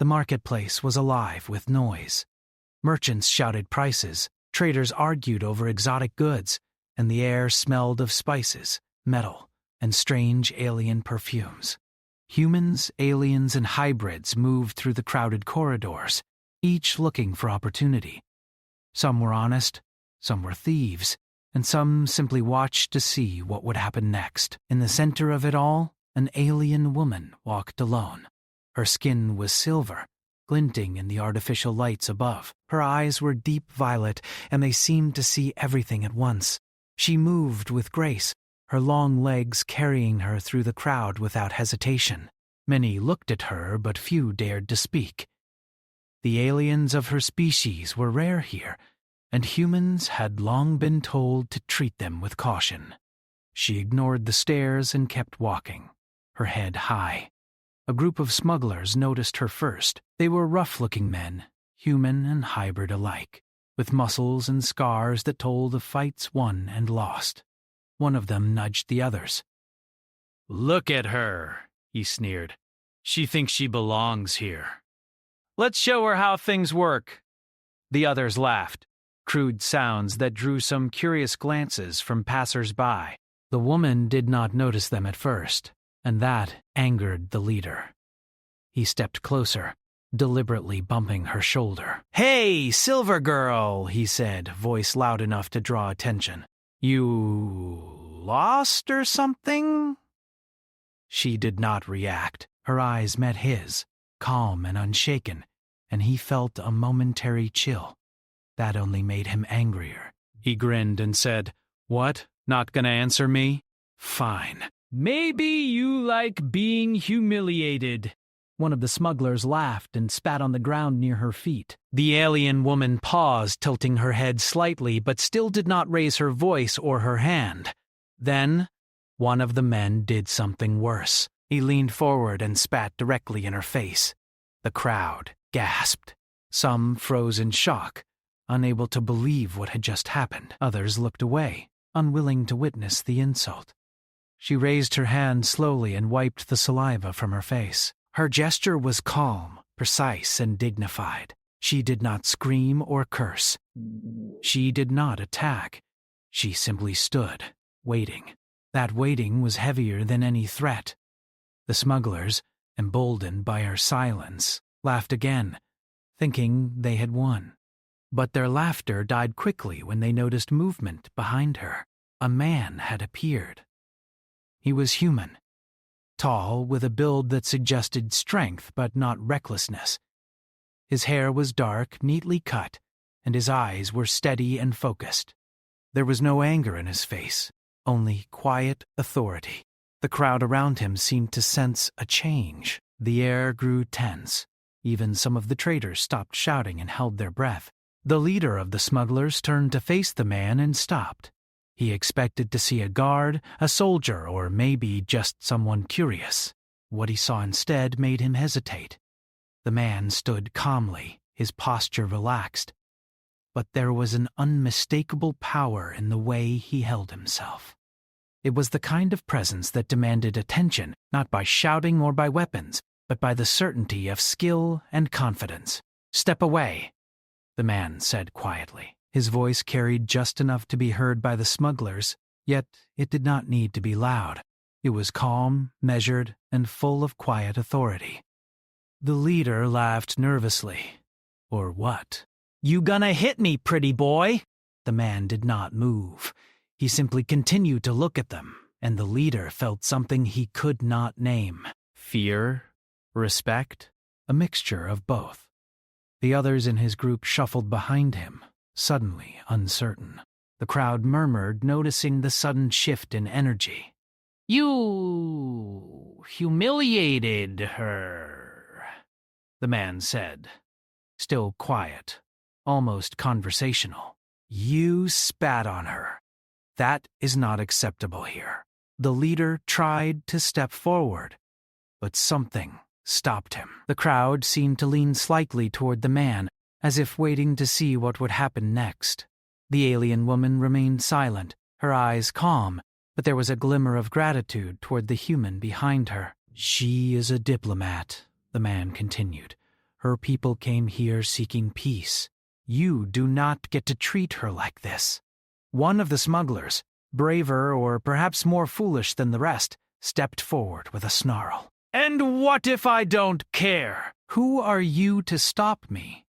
marketplace was alive with noise. Merchants shouted prices, traders argued over exotic goods, and the air smelled of spices, metal, and strange alien perfumes. Humans, aliens, and hybrids moved through the crowded corridors, each looking for opportunity. Some were honest, some were thieves, and some simply watched to see what would happen next. In the center of it all, an alien woman walked alone. Her skin was silver, glinting in the artificial lights above. Her eyes were deep violet, and they seemed to see everything at once. She moved with grace, her long legs carrying her through the crowd without hesitation. Many looked at her, but few dared to speak. The aliens of her species were rare here, and humans had long been told to treat them with caution. She ignored the stares and kept walking, her head high. A group of smugglers noticed her first. They were rough-looking men, human and hybrid alike, with muscles and scars that told of fights won and lost. One of them nudged the others. "Look at her," he sneered. "She thinks she belongs here. Let's show her how things work." The others laughed, crude sounds that drew some curious glances from passers-by. The woman did not notice them at first, and that angered the leader. He stepped closer, deliberately bumping her shoulder. "Hey, Silver Girl," he said, voice loud enough to draw attention. "You lost or something?" She did not react. Her eyes met his, calm and unshaken, and he felt a momentary chill. That only made him angrier. He grinned and said, "What? Not gonna answer me? Fine." "Maybe you like being humiliated." One of the smugglers laughed and spat on the ground near her feet. The alien woman paused, tilting her head slightly, but still did not raise her voice or her hand. Then, one of the men did something worse. He leaned forward and spat directly in her face. The crowd gasped. Some froze in shock, unable to believe what had just happened. Others looked away, unwilling to witness the insult. She raised her hand slowly and wiped the saliva from her face. Her gesture was calm, precise, and dignified. She did not scream or curse. She did not attack. She simply stood, waiting. That waiting was heavier than any threat. The smugglers, emboldened by her silence, laughed again, thinking they had won. But their laughter died quickly when they noticed movement behind her. A man had appeared. He was human, tall, with a build that suggested strength but not recklessness. His hair was dark, neatly cut, and his eyes were steady and focused. There was no anger in his face, only quiet authority. The crowd around him seemed to sense a change. The air grew tense. Even some of the traders stopped shouting and held their breath. The leader of the smugglers turned to face the man and stopped. He expected to see a guard, a soldier, or maybe just someone curious. What he saw instead made him hesitate. The man stood calmly, his posture relaxed. But there was an unmistakable power in the way he held himself. It was the kind of presence that demanded attention, not by shouting or by weapons, but by the certainty of skill and confidence. "Step away," the man said quietly. His voice carried just enough to be heard by the smugglers, yet it did not need to be loud. It was calm, measured, and full of quiet authority. The leader laughed nervously. Or what? "You gonna hit me, pretty boy?" The man did not move. He simply continued to look at them, and the leader felt something he could not name. Fear? Respect? A mixture of both. The others in his group shuffled behind him, suddenly uncertain. The crowd murmured, noticing the sudden shift in energy. "You humiliated her," the man said, still quiet, almost conversational. "You spat on her. That is not acceptable here." The leader tried to step forward, but something stopped him. The crowd seemed to lean slightly toward the man, as if waiting to see what would happen next. The alien woman remained silent, her eyes calm, but there was a glimmer of gratitude toward the human behind her. "She is a diplomat," the man continued. Her people came here seeking peace. You do not get to treat her like this." One of the smugglers, braver or perhaps more foolish than the rest, stepped forward with a snarl. "And what if I don't care?" "Who are you to stop me?"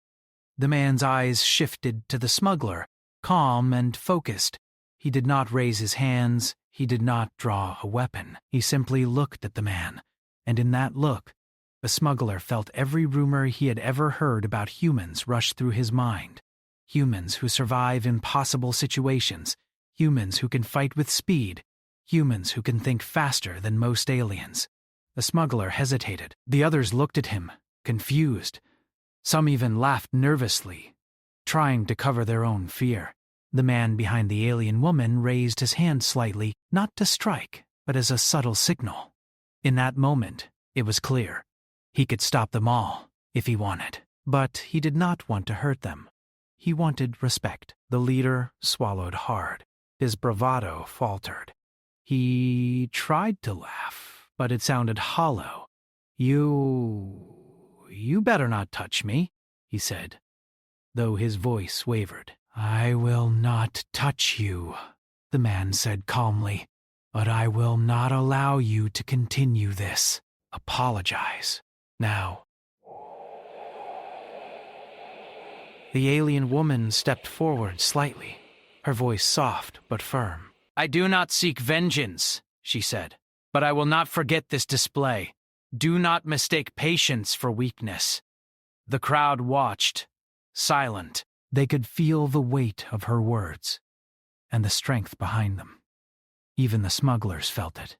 The man's eyes shifted to the smuggler, calm and focused. He did not raise his hands, he did not draw a weapon. He simply looked at the man, and in that look, the smuggler felt every rumor he had ever heard about humans rush through his mind. Humans who survive impossible situations, humans who can fight with speed, humans who can think faster than most aliens. The smuggler hesitated. The others looked at him, confused. Some even laughed nervously, trying to cover their own fear. The man behind the alien woman raised his hand slightly, not to strike, but as a subtle signal. In that moment, it was clear. He could stop them all, if he wanted. But he did not want to hurt them. He wanted respect. The leader swallowed hard. His bravado faltered. He tried to laugh, but it sounded hollow. You better not touch me," he said, though his voice wavered. "I will not touch you," the man said calmly, "but I will not allow you to continue this. Apologize. Now." The alien woman stepped forward slightly, her voice soft but firm. "I do not seek vengeance," she said, "but I will not forget this display. Do not mistake patience for weakness." The crowd watched, silent. They could feel the weight of her words and the strength behind them. Even the smugglers felt it.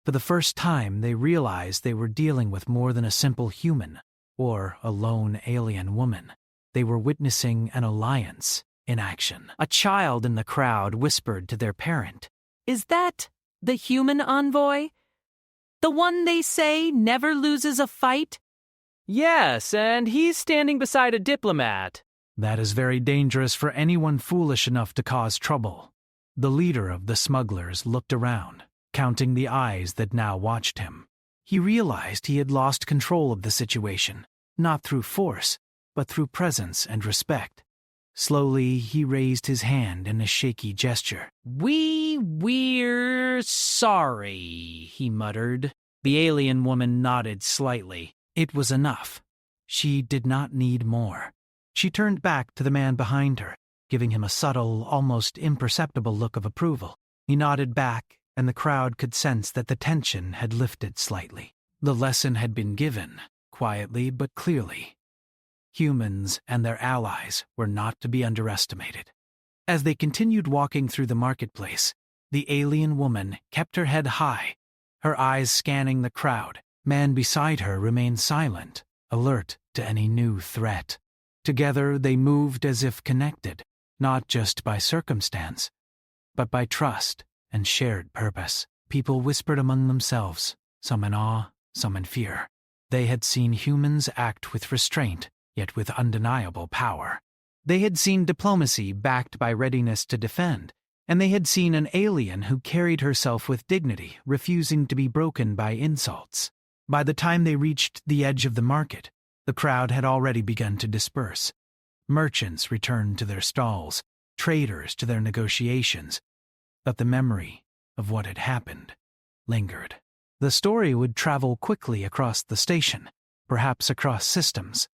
For the first time, they realized they were dealing with more than a simple human or a lone alien woman. They were witnessing an alliance in action. A child in the crowd whispered to their parent, "Is that the human envoy? The one they say never loses a fight?" "Yes, and he's standing beside a diplomat." "That is very dangerous for anyone foolish enough to cause trouble." The leader of the smugglers looked around, counting the eyes that now watched him. He realized he had lost control of the situation, not through force, but through presence and respect. Slowly, he raised his hand in a shaky gesture. We're sorry," he muttered. The alien woman nodded slightly. It was enough. She did not need more. She turned back to the man behind her, giving him a subtle, almost imperceptible look of approval. He nodded back, and the crowd could sense that the tension had lifted slightly. The lesson had been given, quietly but clearly. Humans and their allies were not to be underestimated. As they continued walking through the marketplace, the alien woman kept her head high, her eyes scanning the crowd. Man beside her remained silent, alert to any new threat. Together they moved as if connected, not just by circumstance, but by trust and shared purpose. People whispered among themselves, some in awe, some in fear. They had seen humans act with restraint, yet with undeniable power. They had seen diplomacy backed by readiness to defend, and they had seen an alien who carried herself with dignity, refusing to be broken by insults. By the time they reached the edge of the market, the crowd had already begun to disperse. Merchants returned to their stalls, traders to their negotiations, but the memory of what had happened lingered. The story would travel quickly across the station, perhaps across systems.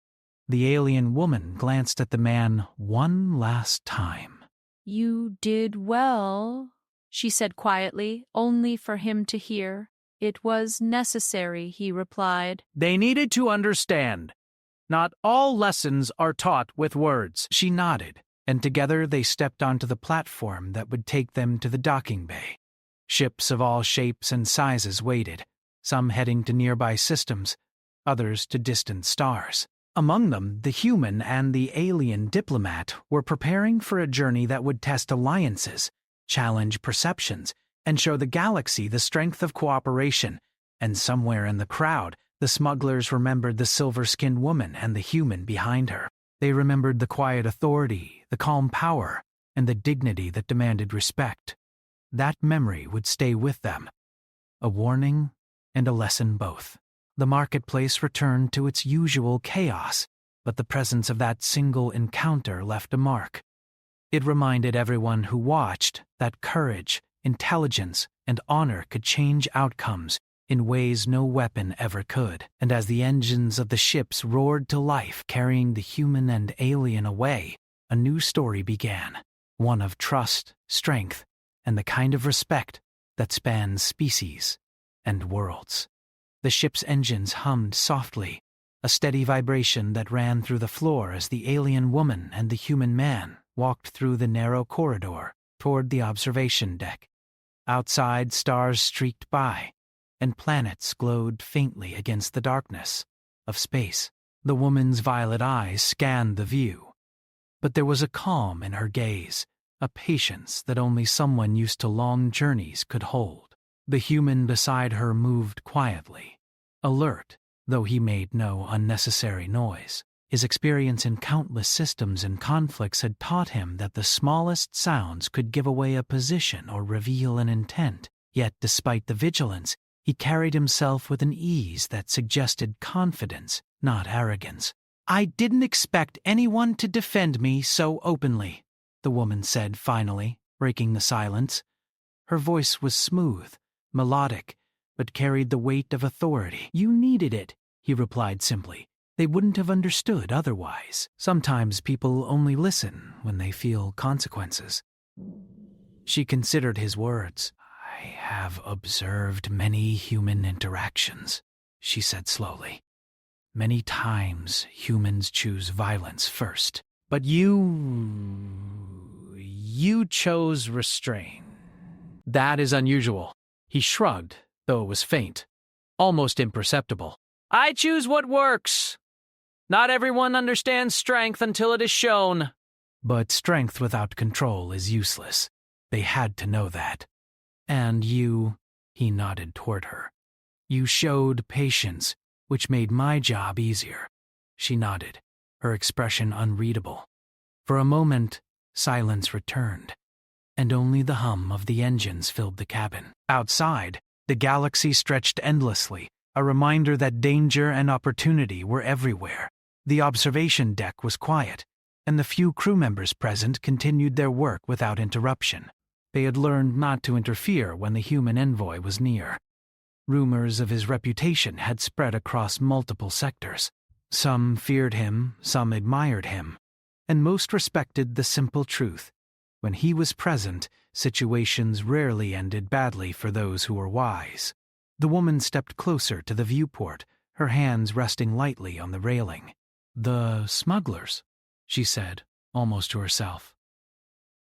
The alien woman glanced at the man one last time. "You did well," she said quietly, only for him to hear. "It was necessary," he replied. "They needed to understand. Not all lessons are taught with words." She nodded, and together they stepped onto the platform that would take them to the docking bay. Ships of all shapes and sizes waited, some heading to nearby systems, others to distant stars. Among them, the human and the alien diplomat were preparing for a journey that would test alliances, challenge perceptions, and show the galaxy the strength of cooperation. And somewhere in the crowd, the smugglers remembered the silver-skinned woman and the human behind her. They remembered the quiet authority, the calm power, and the dignity that demanded respect. That memory would stay with them, a warning and a lesson both. The marketplace returned to its usual chaos, but the presence of that single encounter left a mark. It reminded everyone who watched that courage, intelligence, and honor could change outcomes in ways no weapon ever could. And as the engines of the ships roared to life, carrying the human and alien away, a new story began, one of trust, strength, and the kind of respect that spans species and worlds. The ship's engines hummed softly, a steady vibration that ran through the floor as the alien woman and the human man walked through the narrow corridor toward the observation deck. Outside, stars streaked by, and planets glowed faintly against the darkness of space. The woman's violet eyes scanned the view, but there was a calm in her gaze, a patience that only someone used to long journeys could hold. The human beside her moved quietly, alert, though he made no unnecessary noise. His experience in countless systems and conflicts had taught him that the smallest sounds could give away a position or reveal an intent. Yet, despite the vigilance, he carried himself with an ease that suggested confidence, not arrogance. "I didn't expect anyone to defend me so openly," the woman said finally, breaking the silence. Her voice was smooth, melodic, but carried the weight of authority. "You needed it," he replied simply. "They wouldn't have understood otherwise. Sometimes people only listen when they feel consequences." She considered his words. "I have observed many human interactions," she said slowly. "Many times humans choose violence first. But you chose restraint. That is unusual." He shrugged, though it was faint, almost imperceptible. "I choose what works. Not everyone understands strength until it is shown." But strength without control is useless. They had to know that. "And you," he nodded toward her, "you showed patience, which made my job easier." She nodded, her expression unreadable. For a moment, silence returned, and only the hum of the engines filled the cabin. Outside, the galaxy stretched endlessly, a reminder that danger and opportunity were everywhere. The observation deck was quiet, and the few crew members present continued their work without interruption. They had learned not to interfere when the human envoy was near. Rumors of his reputation had spread across multiple sectors. Some feared him, some admired him, and most respected the simple truth. When he was present, situations rarely ended badly for those who were wise. The woman stepped closer to the viewport, her hands resting lightly on the railing. "The smugglers," she said, almost to herself.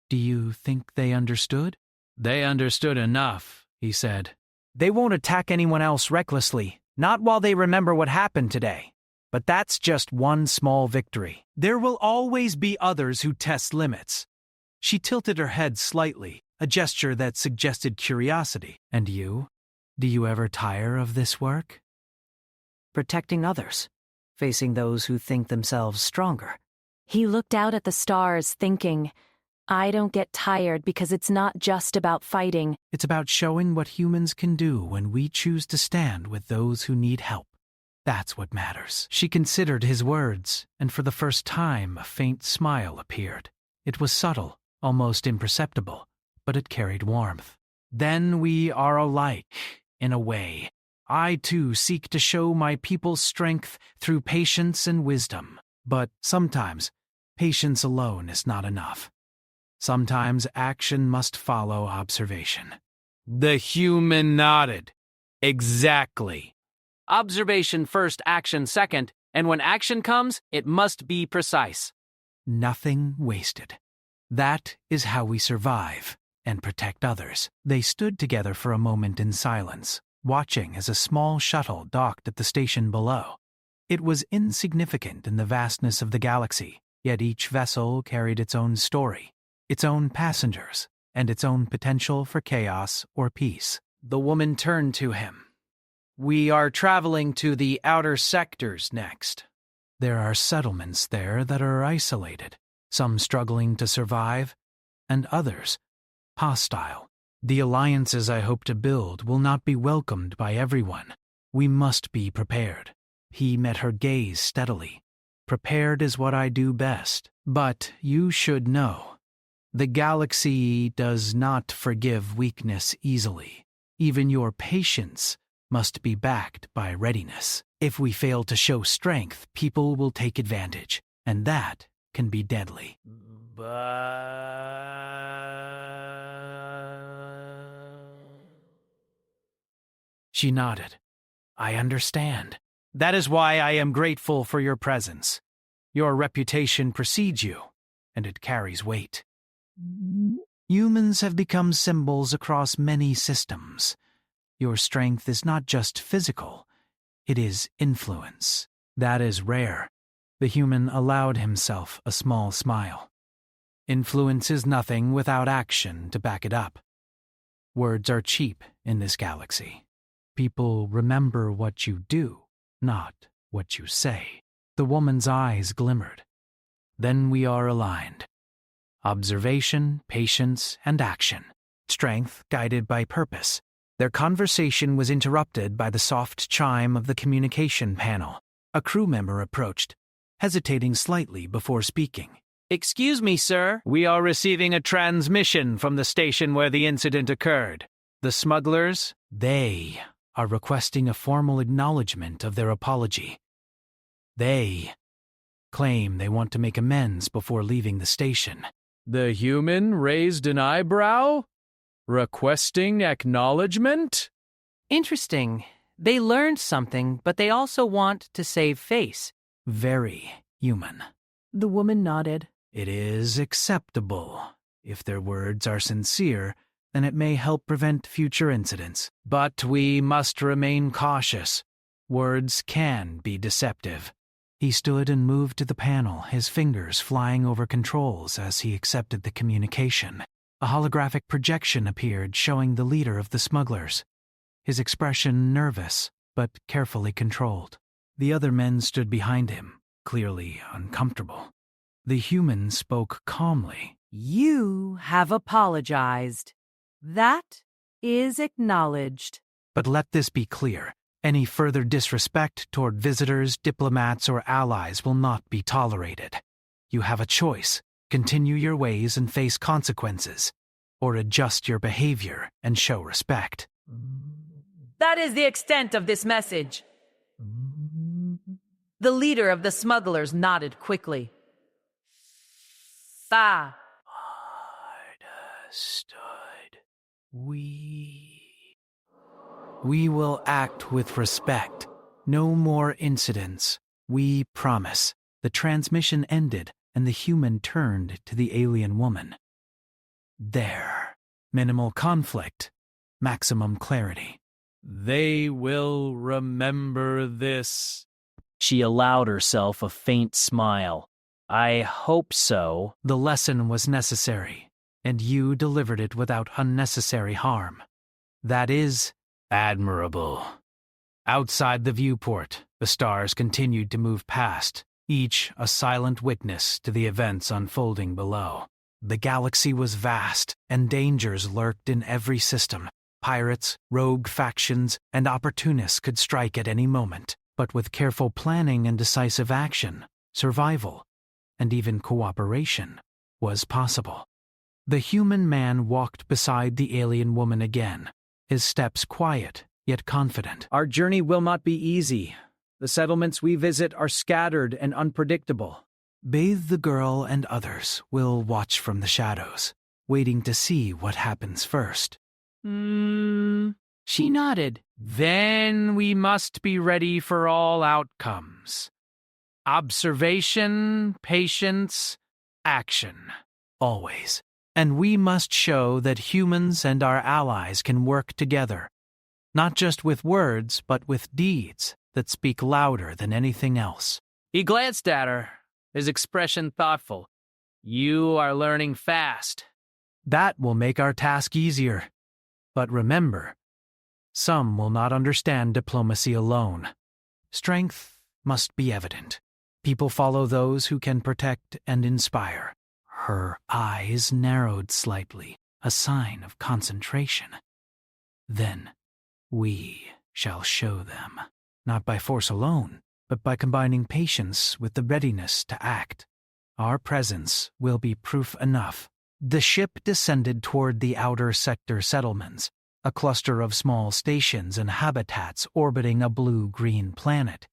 "Do you think they understood?" "They understood enough," he said. "They won't attack anyone else recklessly, not while they remember what happened today. But that's just one small victory. There will always be others who test limits." She tilted her head slightly, a gesture that suggested curiosity. "And you? Do you ever tire of this work?" "Protecting others, facing those who think themselves stronger." He looked out at the stars, thinking, I don't get tired because it's not just about fighting. It's about showing what humans can do when we choose to stand with those who need help. That's what matters. She considered his words, and for the first time a faint smile appeared. It was subtle, almost imperceptible, but it carried warmth. "Then we are alike, in a way. I too seek to show my people's strength through patience and wisdom. But sometimes, patience alone is not enough. Sometimes action must follow observation." The human nodded. "Exactly. Observation first, action second, and when action comes, it must be precise. Nothing wasted. That is how we survive and protect others." They stood together for a moment in silence, watching as a small shuttle docked at the station below. It was insignificant in the vastness of the galaxy, yet each vessel carried its own story, its own passengers, and its own potential for chaos or peace. The woman turned to him. "We are traveling to the outer sectors next. There are settlements there that are isolated, some struggling to survive, and others hostile. The alliances I hope to build will not be welcomed by everyone, We must be prepared. He met her gaze steadily. Prepared is what I do best. But you should know, the galaxy does not forgive weakness easily. Even your patience must be backed by readiness. If we fail to show strength, people will take advantage, and that can be deadly. She nodded. I understand. That is why I am grateful for your presence. Your reputation precedes you, and it carries weight. Humans have become symbols across many systems. Your strength is not just physical, it is influence. That is rare. The human allowed himself a small smile. Influence is nothing without action to back it up. Words are cheap in this galaxy. People remember what you do, not what you say. The woman's eyes glimmered. Then we are aligned. Observation, patience, and action. Strength guided by purpose. Their conversation was interrupted by the soft chime of the communication panel. A crew member approached, hesitating slightly before speaking. Excuse me, sir. We are receiving a transmission from the station where the incident occurred. The smugglers, they are requesting a formal acknowledgement of their apology. They claim they want to make amends before leaving the station. The human raised an eyebrow, requesting acknowledgement? Interesting. They learned something, but they also want to save face. Very human. The woman nodded. It is acceptable. If their words are sincere, then it may help prevent future incidents. But we must remain cautious. Words can be deceptive. He stood and moved to the panel, his fingers flying over controls as he accepted the communication. A holographic projection appeared showing the leader of the smugglers. His expression nervous, but carefully controlled. The other men stood behind him, clearly uncomfortable. The human spoke calmly. You have apologized. That is acknowledged. But let this be clear. Any further disrespect toward visitors, diplomats, or allies will not be tolerated. You have a choice. Continue your ways and face consequences, or adjust your behavior and show respect. That is the extent of this message. The leader of the smugglers nodded quickly. Understood. We will act with respect. No more incidents. We promise. The transmission ended, and the human turned to the alien woman. There. Minimal conflict. Maximum clarity. They will remember this. She allowed herself a faint smile. I hope so. The lesson was necessary, and you delivered it without unnecessary harm. That is admirable. Outside the viewport, the stars continued to move past, each a silent witness to the events unfolding below. The galaxy was vast, and dangers lurked in every system. Pirates, rogue factions, and opportunists could strike at any moment. But with careful planning and decisive action, survival, and even cooperation was possible. The human man walked beside the alien woman again, his steps quiet yet confident. Our journey will not be easy. The settlements we visit are scattered and unpredictable. Bathe the girl and others will watch from the shadows, waiting to see what happens first. She nodded. Then we must be ready for all outcomes. Observation, patience, action. Always. And we must show that humans and our allies can work together. Not just with words, but with deeds that speak louder than anything else. He glanced at her, his expression thoughtful. You are learning fast. That will make our task easier. But remember, some will not understand diplomacy alone. Strength must be evident. People follow those who can protect and inspire. Her eyes narrowed slightly, a sign of concentration. Then we shall show them, not by force alone, but by combining patience with the readiness to act. Our presence will be proof enough. The ship descended toward the outer sector settlements, a cluster of small stations and habitats orbiting a blue-green planet.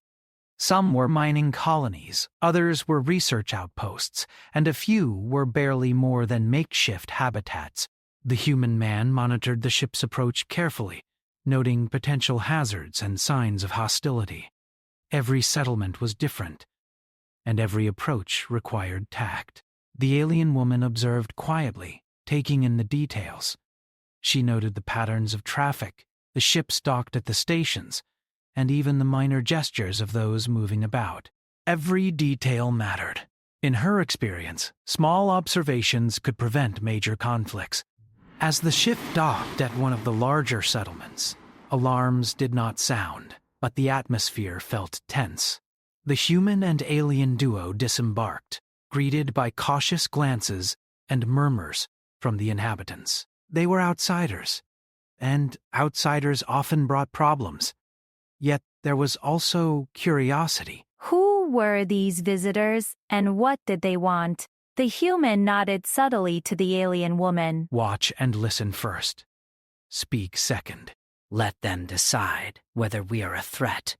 Some were mining colonies, others were research outposts, and a few were barely more than makeshift habitats. The human man monitored the ship's approach carefully, noting potential hazards and signs of hostility. Every settlement was different, and every approach required tact. The alien woman observed quietly, taking in the details. She noted the patterns of traffic, the ships docked at the stations, and even the minor gestures of those moving about. Every detail mattered. In her experience, small observations could prevent major conflicts. As the ship docked at one of the larger settlements, alarms did not sound, but the atmosphere felt tense. The human and alien duo disembarked, greeted by cautious glances and murmurs from the inhabitants. They were outsiders, and outsiders often brought problems. Yet there was also curiosity. Who were these visitors, and what did they want? The human nodded subtly to the alien woman. Watch and listen first. Speak second. Let them decide whether we are a threat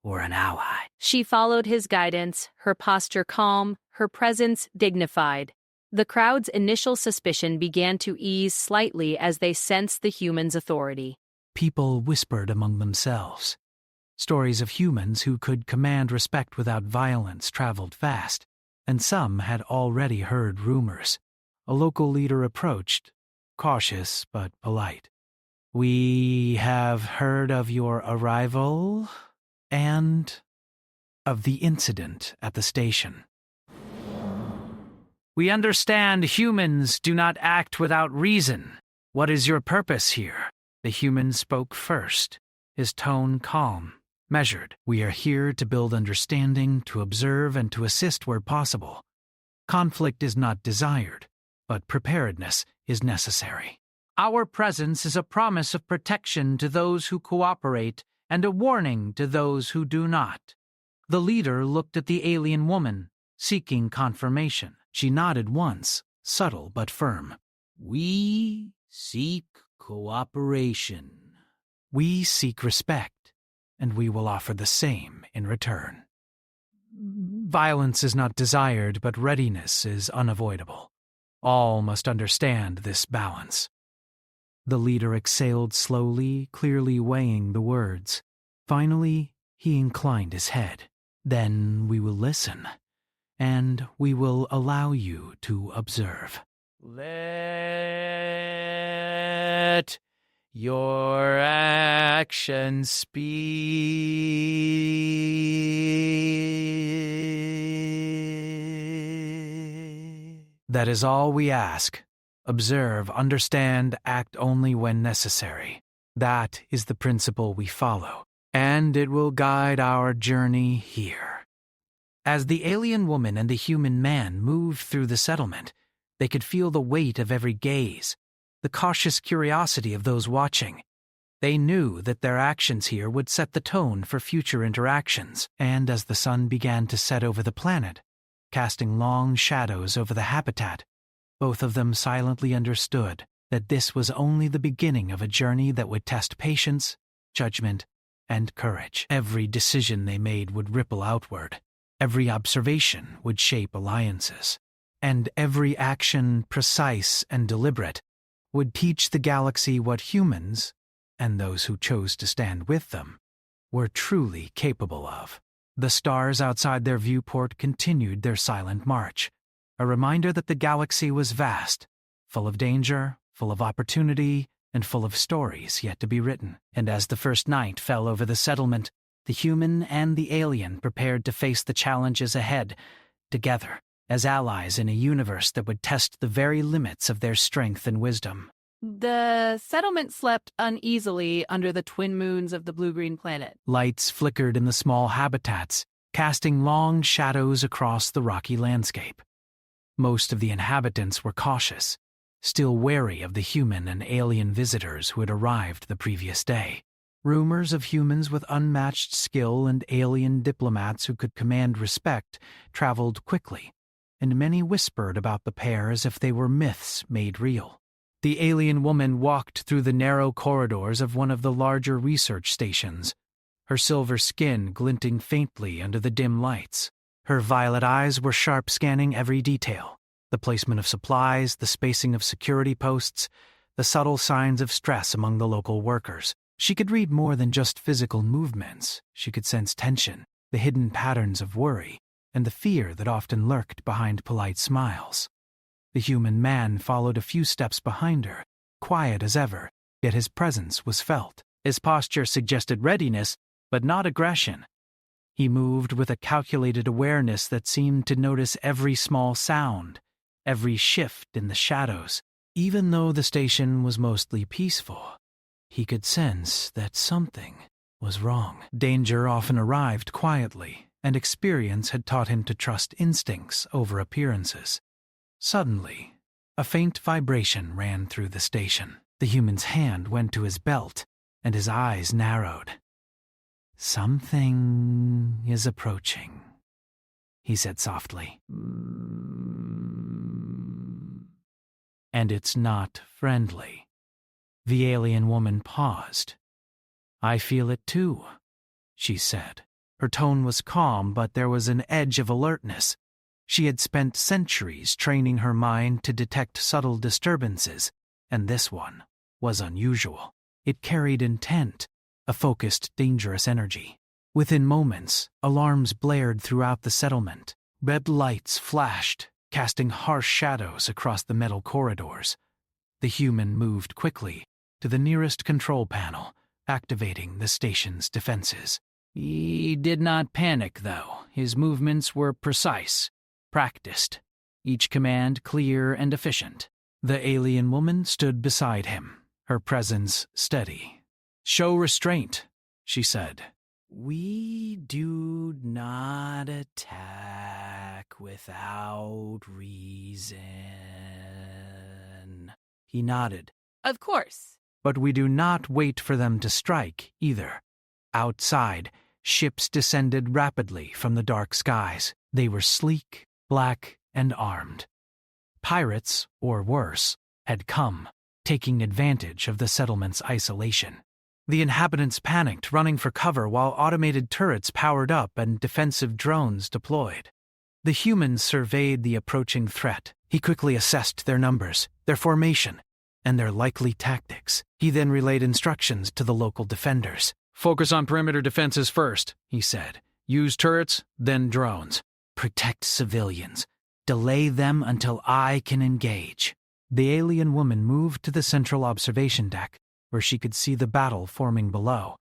or an ally. She followed his guidance, her posture calm, her presence dignified. The crowd's initial suspicion began to ease slightly as they sensed the human's authority. People whispered among themselves. Stories of humans who could command respect without violence traveled fast, and some had already heard rumors. A local leader approached, cautious but polite. "We have heard of your arrival and of the incident at the station. We understand humans do not act without reason. What is your purpose here?" The human spoke first, his tone calm, measured. "We are here to build understanding, to observe, and to assist where possible. Conflict is not desired, but preparedness is necessary. Our presence is a promise of protection to those who cooperate and a warning to those who do not." The leader looked at the alien woman, seeking confirmation. She nodded once, subtle but firm. "We seek cooperation. We seek respect, and we will offer the same in return. Violence is not desired, but readiness is unavoidable. All must understand this balance." The leader exhaled slowly, clearly weighing the words. Finally, he inclined his head. "Then we will listen, and we will allow you to observe." "Let your actions speak. That is all we ask. Observe, understand, act only when necessary. That is the principle we follow, and it will guide our journey here." As the alien woman and the human man moved through the settlement, they could feel the weight of every gaze, the cautious curiosity of those watching. They knew that their actions here would set the tone for future interactions, and as the sun began to set over the planet, casting long shadows over the habitat, both of them silently understood that this was only the beginning of a journey that would test patience, judgment, and courage. Every decision they made would ripple outward. Every observation would shape alliances. And every action, precise and deliberate, would teach the galaxy what humans, and those who chose to stand with them, were truly capable of. The stars outside their viewport continued their silent march, a reminder that the galaxy was vast, full of danger, full of opportunity, and full of stories yet to be written. And as the first night fell over the settlement, the human and the alien prepared to face the challenges ahead, together, as allies in a universe that would test the very limits of their strength and wisdom. The settlement slept uneasily under the twin moons of the blue-green planet. Lights flickered in the small habitats, casting long shadows across the rocky landscape. Most of the inhabitants were cautious, still wary of the human and alien visitors who had arrived the previous day. Rumors of humans with unmatched skill and alien diplomats who could command respect traveled quickly, and many whispered about the pair as if they were myths made real. The alien woman walked through the narrow corridors of one of the larger research stations, her silver skin glinting faintly under the dim lights. Her violet eyes were sharp, scanning every detail: the placement of supplies, the spacing of security posts, the subtle signs of stress among the local workers. She could read more than just physical movements. She could sense tension, the hidden patterns of worry, and the fear that often lurked behind polite smiles. The human man followed a few steps behind her, quiet as ever, yet his presence was felt. His posture suggested readiness, but not aggression. He moved with a calculated awareness that seemed to notice every small sound, every shift in the shadows. Even though the station was mostly peaceful, he could sense that something was wrong. Danger often arrived quietly, and experience had taught him to trust instincts over appearances. Suddenly, a faint vibration ran through the station. The human's hand went to his belt, and his eyes narrowed. "Something is approaching," he said softly. "And it's not friendly." The alien woman paused. "I feel it too," she said. Her tone was calm, but there was an edge of alertness. She had spent centuries training her mind to detect subtle disturbances, and this one was unusual. It carried intent, a focused, dangerous energy. Within moments, alarms blared throughout the settlement. Red lights flashed, casting harsh shadows across the metal corridors. The human moved quickly to the nearest control panel, activating the station's defenses. He did not panic, though. His movements were precise, practiced, each command clear and efficient. The alien woman stood beside him, her presence steady. "Show restraint," she said. "We do not attack without reason." He nodded. Of course. "But we do not wait for them to strike, either." Outside, ships descended rapidly from the dark skies. They were sleek, black, and armed. Pirates, or worse, had come, taking advantage of the settlement's isolation. The inhabitants panicked, running for cover while automated turrets powered up and defensive drones deployed. The humans surveyed the approaching threat. He quickly assessed their numbers, their formation, and their likely tactics. He then relayed instructions to the local defenders. "Focus on perimeter defenses first," he said. "Use turrets, then drones. Protect civilians. Delay them until I can engage." The alien woman moved to the central observation deck, where she could see the battle forming below.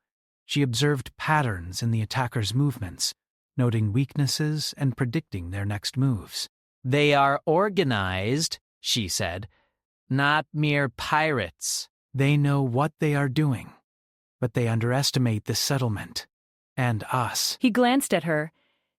She observed patterns in the attackers' movements, noting weaknesses and predicting their next moves. "They are organized," she said, "not mere pirates. They know what they are doing, but they underestimate the settlement and us." He glanced at her.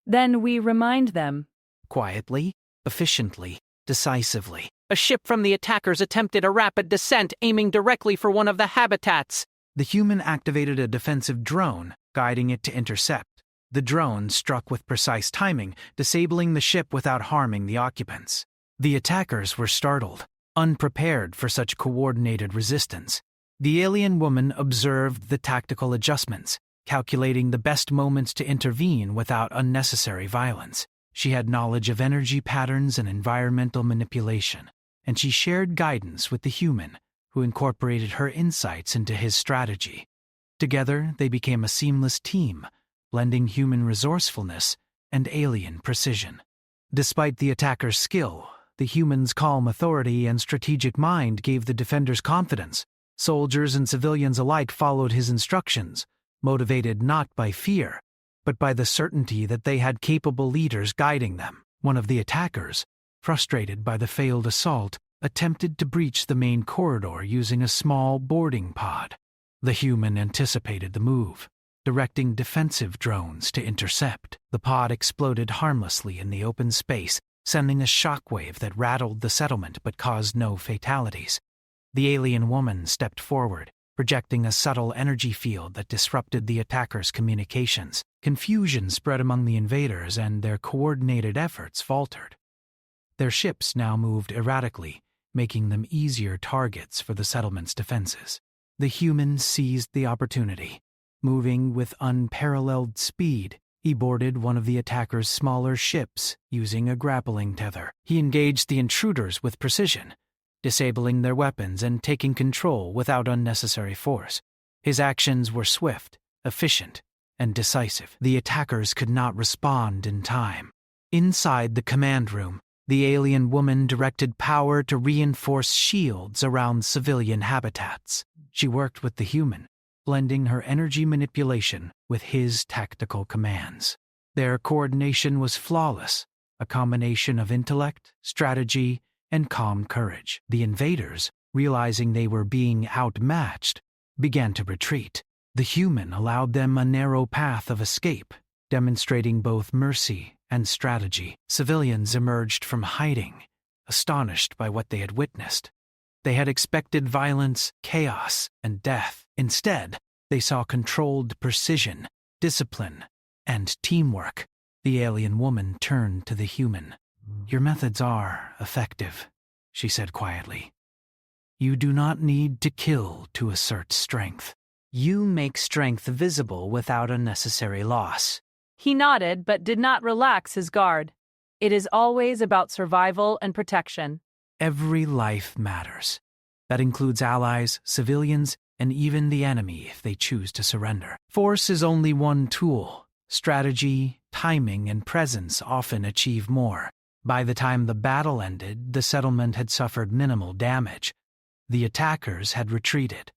"Then we remind them." Quietly, efficiently, decisively. "A ship from the attackers attempted a rapid descent, aiming directly for one of the habitats." The human activated a defensive drone, guiding it to intercept. The drone struck with precise timing, disabling the ship without harming the occupants. The attackers were startled, unprepared for such coordinated resistance. The alien woman observed the tactical adjustments, calculating the best moments to intervene without unnecessary violence. She had knowledge of energy patterns and environmental manipulation, and she shared guidance with the human, who incorporated her insights into his strategy. Together, they became a seamless team, blending human resourcefulness and alien precision. Despite the attacker's skill, the human's calm authority and strategic mind gave the defenders confidence. Soldiers and civilians alike followed his instructions, motivated not by fear, but by the certainty that they had capable leaders guiding them. One of the attackers, frustrated by the failed assault, attempted to breach the main corridor using a small boarding pod. The human anticipated the move, directing defensive drones to intercept. The pod exploded harmlessly in the open space, sending a shockwave that rattled the settlement but caused no fatalities. The alien woman stepped forward, projecting a subtle energy field that disrupted the attackers' communications. Confusion spread among the invaders, and their coordinated efforts faltered. Their ships now moved erratically, making them easier targets for the settlement's defenses. The humans seized the opportunity. Moving with unparalleled speed, he boarded one of the attackers' smaller ships using a grappling tether. He engaged the intruders with precision, disabling their weapons and taking control without unnecessary force. His actions were swift, efficient, and decisive. The attackers could not respond in time. Inside the command room, the alien woman directed power to reinforce shields around civilian habitats. She worked with the human, blending her energy manipulation with his tactical commands. Their coordination was flawless, a combination of intellect, strategy, and calm courage. The invaders, realizing they were being outmatched, began to retreat. The human allowed them a narrow path of escape, demonstrating both mercy and strategy. Civilians emerged from hiding, astonished by what they had witnessed. They had expected violence, chaos, and death. Instead, they saw controlled precision, discipline, and teamwork. The alien woman turned to the human. "Your methods are effective," she said quietly. "You do not need to kill to assert strength. You make strength visible without unnecessary loss." He nodded but did not relax his guard. It is always about survival and protection. Every life matters. That includes allies, civilians, and even the enemy if they choose to surrender. Force is only one tool. Strategy, timing, and presence often achieve more. By the time the battle ended, the settlement had suffered minimal damage. The attackers had retreated,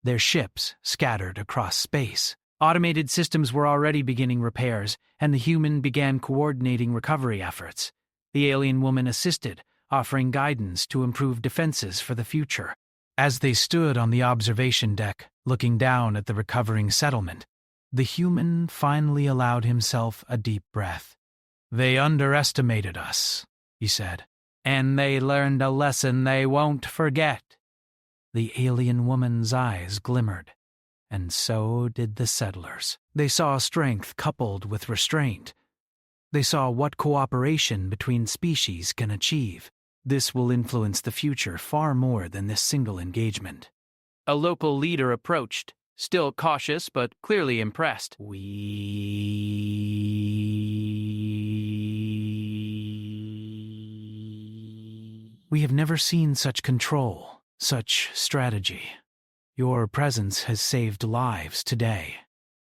their ships scattered across space. Automated systems were already beginning repairs, and the human began coordinating recovery efforts. The alien woman assisted, offering guidance to improve defenses for the future. As they stood on the observation deck, looking down at the recovering settlement, the human finally allowed himself a deep breath. "They underestimated us," he said, "and they learned a lesson they won't forget." The alien woman's eyes glimmered, and so did the settlers. They saw strength coupled with restraint. They saw what cooperation between species can achieve. This will influence the future far more than this single engagement. A local leader approached, still cautious but clearly impressed. We have never seen such control, such strategy. Your presence has saved lives today.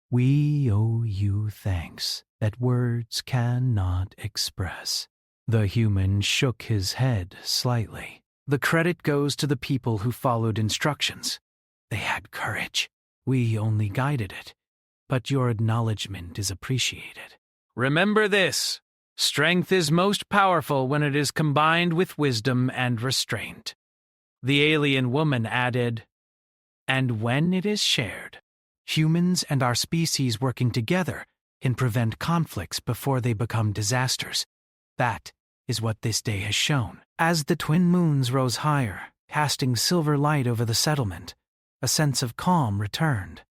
We owe you thanks that words cannot express." The human shook his head slightly. "The credit goes to the people who followed instructions. They had courage. We only guided it, but your acknowledgement is appreciated." Remember this: strength is most powerful when it is combined with wisdom and restraint. The alien woman added, "And when it is shared." Humans and our species working together can prevent conflicts before they become disasters. That is what this day has shown. As the twin moons rose higher, casting silver light over the settlement, a sense of calm returned.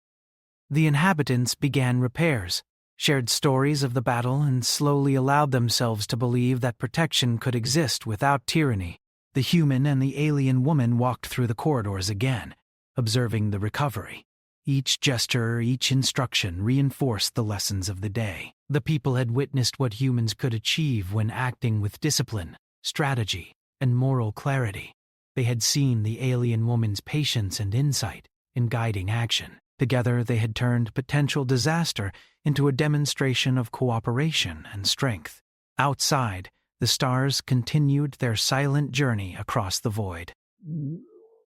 The inhabitants began repairs, shared stories of the battle, and slowly allowed themselves to believe that protection could exist without tyranny. The human and the alien woman walked through the corridors again, observing the recovery. Each gesture, each instruction reinforced the lessons of the day. The people had witnessed what humans could achieve when acting with discipline, strategy, and moral clarity. They had seen the alien woman's patience and insight in guiding action. Together, they had turned potential disaster into a demonstration of cooperation and strength. Outside, the stars continued their silent journey across the void.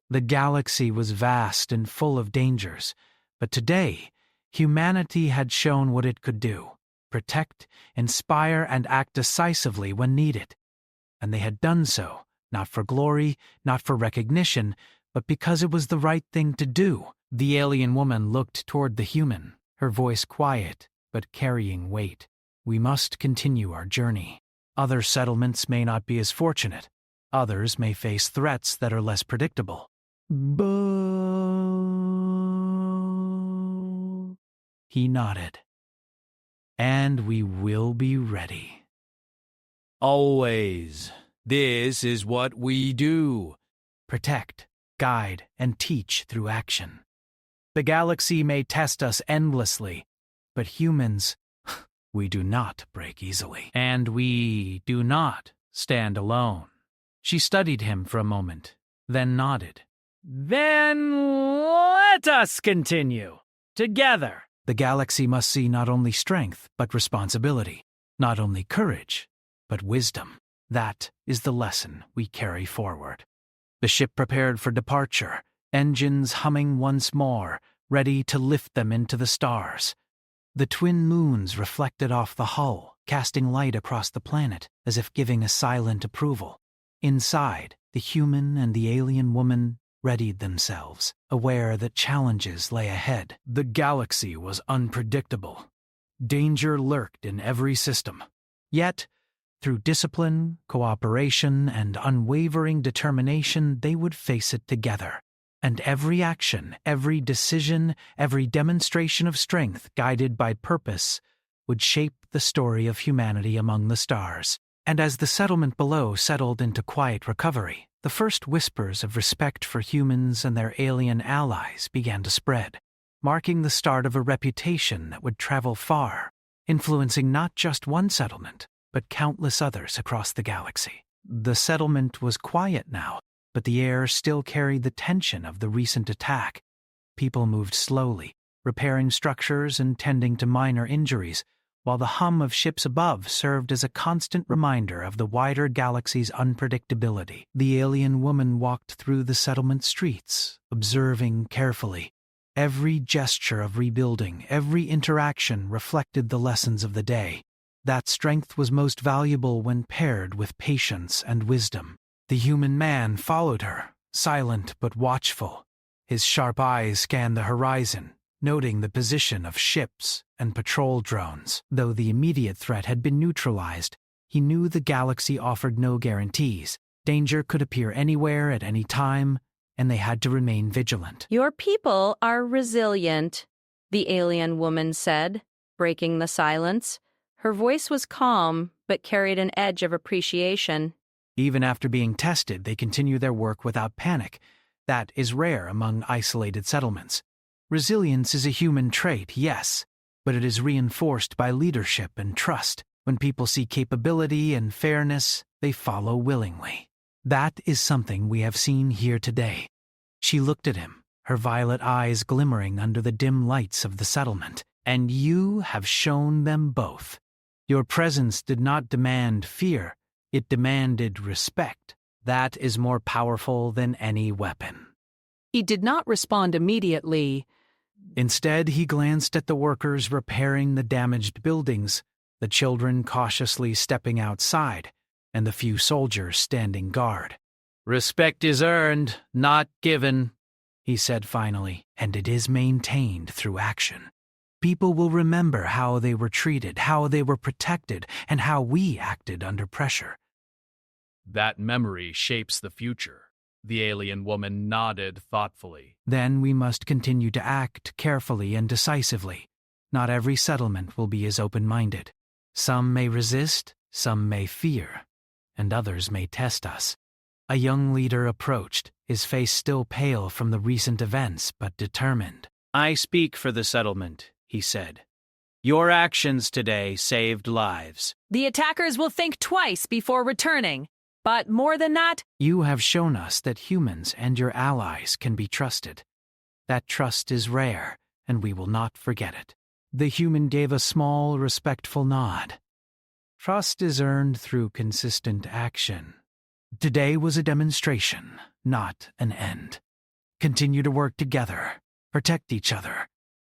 The galaxy was vast and full of dangers, but today, humanity had shown what it could do: protect, inspire, and act decisively when needed. And they had done so, not for glory, not for recognition, but because it was the right thing to do. The alien woman looked toward the human, her voice quiet but carrying weight. "We must continue our journey. Other settlements may not be as fortunate. Others may face threats that are less predictable. But He nodded. And we will be ready. Always. This is what we do. Protect, guide, and teach through action. The galaxy may test us endlessly, but humans, we do not break easily. And we do not stand alone. She studied him for a moment, then nodded. Then let us continue. Together. The galaxy must see not only strength, but responsibility. Not only courage, but wisdom. That is the lesson we carry forward. The ship prepared for departure, engines humming once more, ready to lift them into the stars. The twin moons reflected off the hull, casting light across the planet, as if giving a silent approval. Inside, the human and the alien woman readied themselves, aware that challenges lay ahead. The galaxy was unpredictable. Danger lurked in every system. Yet, through discipline, cooperation, and unwavering determination, they would face it together. And every action, every decision, every demonstration of strength guided by purpose would shape the story of humanity among the stars. And as the settlement below settled into quiet recovery, the first whispers of respect for humans and their alien allies began to spread, marking the start of a reputation that would travel far, influencing not just one settlement, but countless others across the galaxy. The settlement was quiet now, but the air still carried the tension of the recent attack. People moved slowly, repairing structures and tending to minor injuries, while the hum of ships above served as a constant reminder of the wider galaxy's unpredictability. The alien woman walked through the settlement streets, observing carefully. Every gesture of rebuilding, every interaction reflected the lessons of the day. That strength was most valuable when paired with patience and wisdom. The human man followed her, silent but watchful. His sharp eyes scanned the horizon, noting the position of ships and patrol drones. Though the immediate threat had been neutralized, he knew the galaxy offered no guarantees. Danger could appear anywhere at any time, and they had to remain vigilant. Your people are resilient, the alien woman said, breaking the silence. Her voice was calm, but carried an edge of appreciation. Even after being tested, they continue their work without panic. That is rare among isolated settlements. Resilience is a human trait, yes, but it is reinforced by leadership and trust. When people see capability and fairness, they follow willingly. That is something we have seen here today. She looked at him, her violet eyes glimmering under the dim lights of the settlement. And you have shown them both. Your presence did not demand fear, it demanded respect. That is more powerful than any weapon. He did not respond immediately. Instead, he glanced at the workers repairing the damaged buildings, the children cautiously stepping outside, and the few soldiers standing guard. Respect is earned, not given, he said finally, and it is maintained through action. People will remember how they were treated, how they were protected, and how we acted under pressure. That memory shapes the future. The alien woman nodded thoughtfully. Then we must continue to act carefully and decisively. Not every settlement will be as open-minded. Some may resist, some may fear, and others may test us. A young leader approached, his face still pale from the recent events, but determined. I speak for the settlement, he said. Your actions today saved lives. The attackers will think twice before returning. But more than that, you have shown us that humans and your allies can be trusted. That trust is rare, and we will not forget it. The human gave a small, respectful nod. Trust is earned through consistent action. Today was a demonstration, not an end. Continue to work together, protect each other,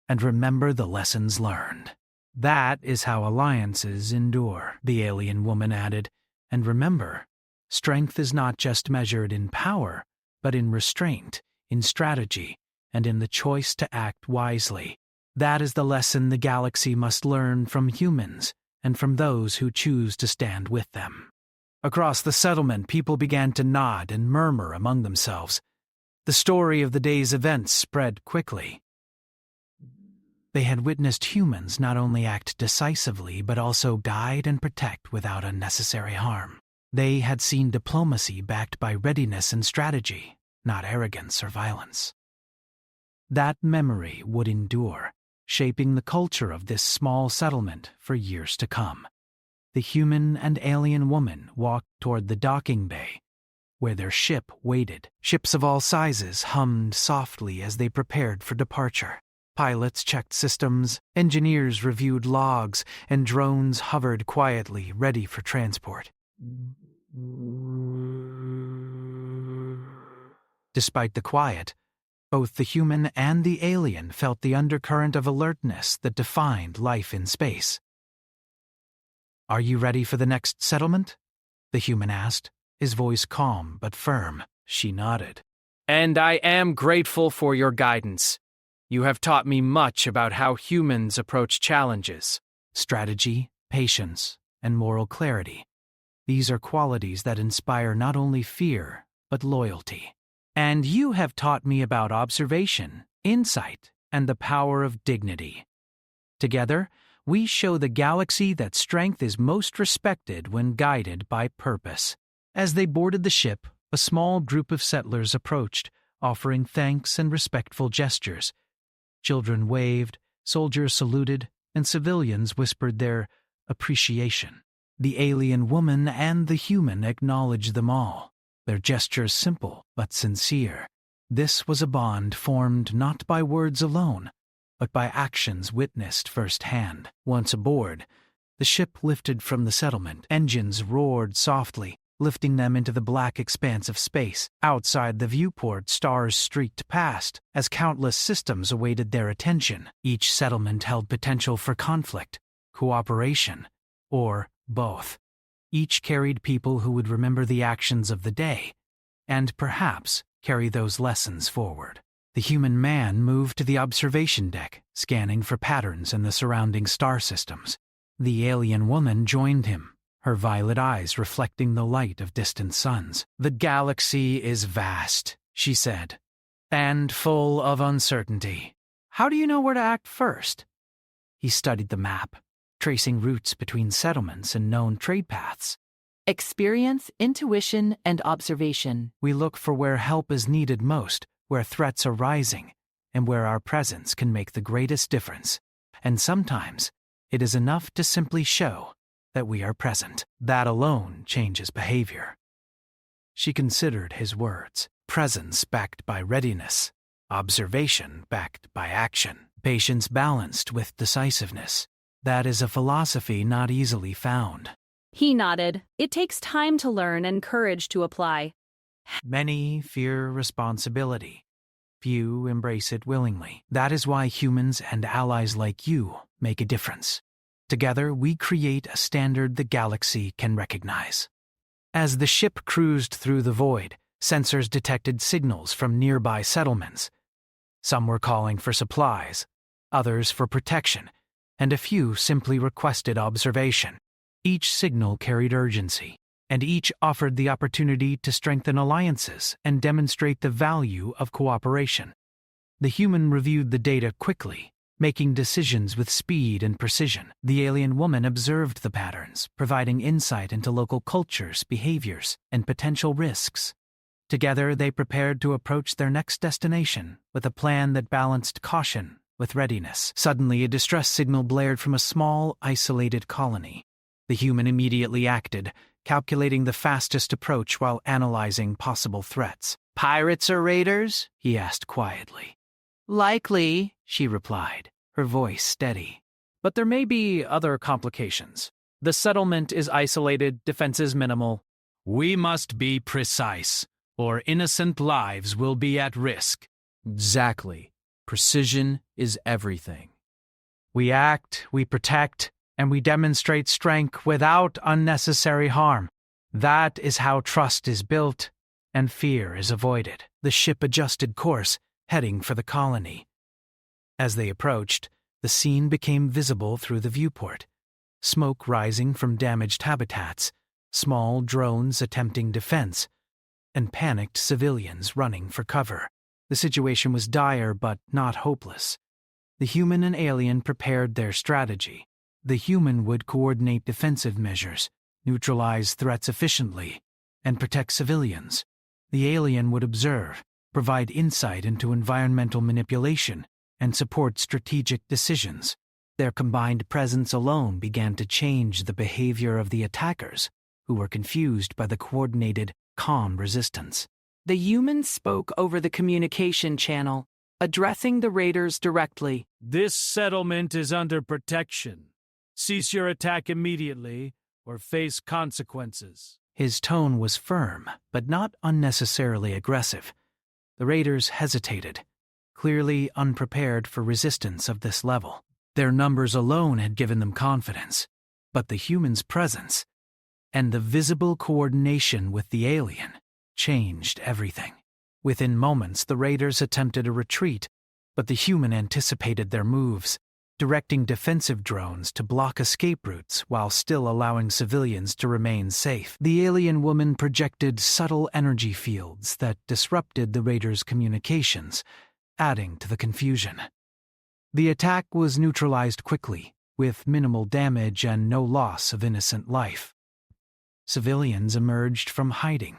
and remember the lessons learned. That is how alliances endure, the alien woman added. And remember, strength is not just measured in power, but in restraint, in strategy, and in the choice to act wisely. That is the lesson the galaxy must learn from humans and from those who choose to stand with them. Across the settlement, people began to nod and murmur among themselves. The story of the day's events spread quickly. They had witnessed humans not only act decisively but also guide and protect without unnecessary harm. They had seen diplomacy backed by readiness and strategy, not arrogance or violence. That memory would endure, shaping the culture of this small settlement for years to come. The human and alien woman walked toward the docking bay, where their ship waited. Ships of all sizes hummed softly as they prepared for departure. Pilots checked systems, engineers reviewed logs, and drones hovered quietly, ready for transport. Despite the quiet, both the human and the alien felt the undercurrent of alertness that defined life in space. "Are you ready for the next settlement?" the human asked, his voice calm but firm. She nodded. "And I am grateful for your guidance. You have taught me much about how humans approach challenges." Strategy, patience, and moral clarity. These are qualities that inspire not only fear, but loyalty. "And you have taught me about observation, insight, and the power of dignity. Together, we show the galaxy that strength is most respected when guided by purpose." As they boarded the ship, a small group of settlers approached, offering thanks and respectful gestures. Children waved, soldiers saluted, and civilians whispered their appreciation. The alien woman and the human acknowledged them all, their gestures simple but sincere. This was a bond formed not by words alone, but by actions witnessed firsthand. Once aboard, the ship lifted from the settlement. Engines roared softly, lifting them into the black expanse of space. Outside the viewport, stars streaked past as countless systems awaited their attention. Each settlement held potential for conflict, cooperation, or both. Each carried people who would remember the actions of the day, and perhaps carry those lessons forward. The human man moved to the observation deck, scanning for patterns in the surrounding star systems. The alien woman joined him, her violet eyes reflecting the light of distant suns. "The galaxy is vast," she said, "and full of uncertainty. How do you know where to act first?" He studied the map, tracing routes between settlements and known trade paths. Experience, intuition, and observation. "We look for where help is needed most, where threats are rising, and where our presence can make the greatest difference. And sometimes, it is enough to simply show that we are present. That alone changes behavior." She considered his words. Presence backed by readiness, observation backed by action, patience balanced with decisiveness. That is a philosophy not easily found. He nodded. It takes time to learn and courage to apply. Many fear responsibility. Few embrace it willingly. That is why humans and allies like you make a difference. Together, we create a standard the galaxy can recognize. As the ship cruised through the void, sensors detected signals from nearby settlements. Some were calling for supplies, others for protection, and a few simply requested observation. Each signal carried urgency, and each offered the opportunity to strengthen alliances and demonstrate the value of cooperation. The human reviewed the data quickly, making decisions with speed and precision. The alien woman observed the patterns, providing insight into local cultures, behaviors, and potential risks. Together, they prepared to approach their next destination with a plan that balanced caution with readiness. Suddenly, a distress signal blared from a small, isolated colony. The human immediately acted, calculating the fastest approach while analyzing possible threats. "Pirates or raiders?" he asked quietly. "Likely," she replied, her voice steady. "But there may be other complications. The settlement is isolated, defenses minimal. We must be precise, or innocent lives will be at risk." "Exactly. Precision is everything. We act, we protect, and we demonstrate strength without unnecessary harm. That is how trust is built and fear is avoided." The ship adjusted course, heading for the colony. As they approached, the scene became visible through the viewport. Smoke rising from damaged habitats, small drones attempting defense, and panicked civilians running for cover. The situation was dire but not hopeless. The human and alien prepared their strategy. The human would coordinate defensive measures, neutralize threats efficiently, and protect civilians. The alien would observe, provide insight into environmental manipulation, and support strategic decisions. Their combined presence alone began to change the behavior of the attackers, who were confused by the coordinated, calm resistance. The humans spoke over the communication channel, addressing the raiders directly. This settlement is under protection. Cease your attack immediately, or face consequences. His tone was firm, but not unnecessarily aggressive. The raiders hesitated, clearly unprepared for resistance of this level. Their numbers alone had given them confidence, but the human's presence and the visible coordination with the alien changed everything. Within moments, the raiders attempted a retreat, but the human anticipated their moves, directing defensive drones to block escape routes while still allowing civilians to remain safe. The alien woman projected subtle energy fields that disrupted the raiders' communications, adding to the confusion. The attack was neutralized quickly, with minimal damage and no loss of innocent life. Civilians emerged from hiding,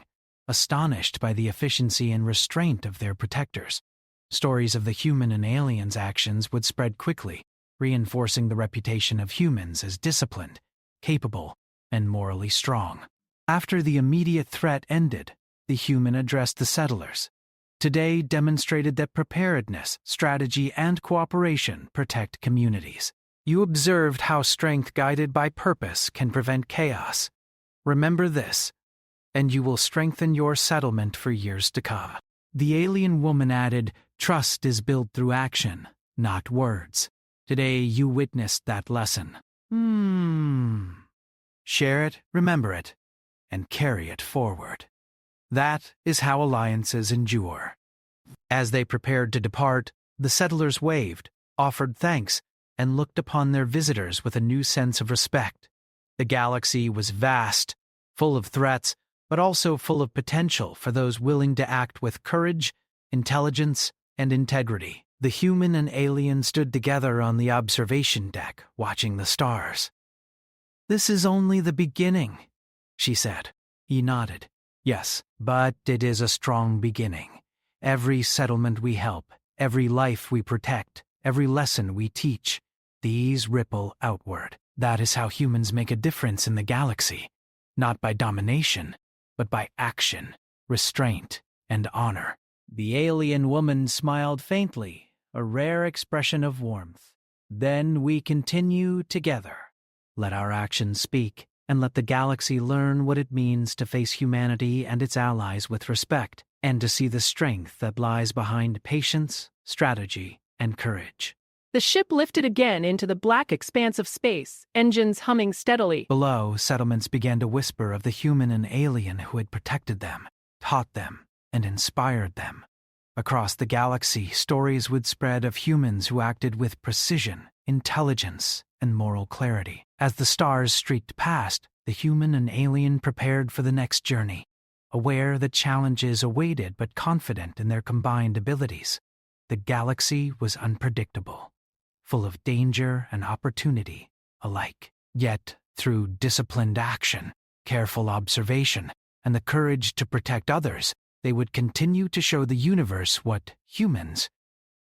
astonished by the efficiency and restraint of their protectors. Stories of the human and aliens' actions would spread quickly, reinforcing the reputation of humans as disciplined, capable, and morally strong. After the immediate threat ended, the human addressed the settlers. Today demonstrated that preparedness, strategy, and cooperation protect communities. You observed how strength guided by purpose can prevent chaos. Remember this, and you will strengthen your settlement for years to come. The alien woman added, trust is built through action, not words. Today you witnessed that lesson. Share it, remember it, and carry it forward. That is how alliances endure. As they prepared to depart, the settlers waved, offered thanks, and looked upon their visitors with a new sense of respect. The galaxy was vast, full of threats, but also full of potential for those willing to act with courage, intelligence, and integrity. The human and alien stood together on the observation deck, watching the stars. "This is only the beginning," she said. He nodded. "Yes, but it is a strong beginning. Every settlement we help, every life we protect, every lesson we teach, these ripple outward. That is how humans make a difference in the galaxy, not by domination, but by action, restraint, and honor." The alien woman smiled faintly, a rare expression of warmth. "Then we continue together. Let our actions speak, and let the galaxy learn what it means to face humanity and its allies with respect, and to see the strength that lies behind patience, strategy, and courage." The ship lifted again into the black expanse of space, engines humming steadily. Below, settlements began to whisper of the human and alien who had protected them, taught them, and inspired them. Across the galaxy, stories would spread of humans who acted with precision, intelligence, and moral clarity. As the stars streaked past, the human and alien prepared for the next journey, aware that challenges awaited but confident in their combined abilities. The galaxy was unpredictable, full of danger and opportunity alike. Yet, through disciplined action, careful observation, and the courage to protect others, they would continue to show the universe what humans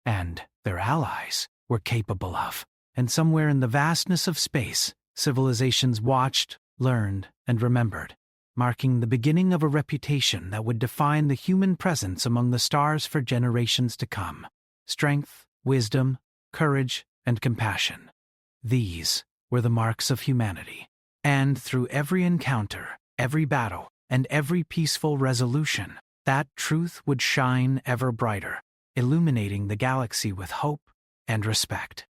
and their allies were capable of. And somewhere in the vastness of space, civilizations watched, learned, and remembered, marking the beginning of a reputation that would define the human presence among the stars for generations to come. Strength, wisdom, courage, and compassion. These were the marks of humanity. And through every encounter, every battle, and every peaceful resolution, that truth would shine ever brighter, illuminating the galaxy with hope and respect.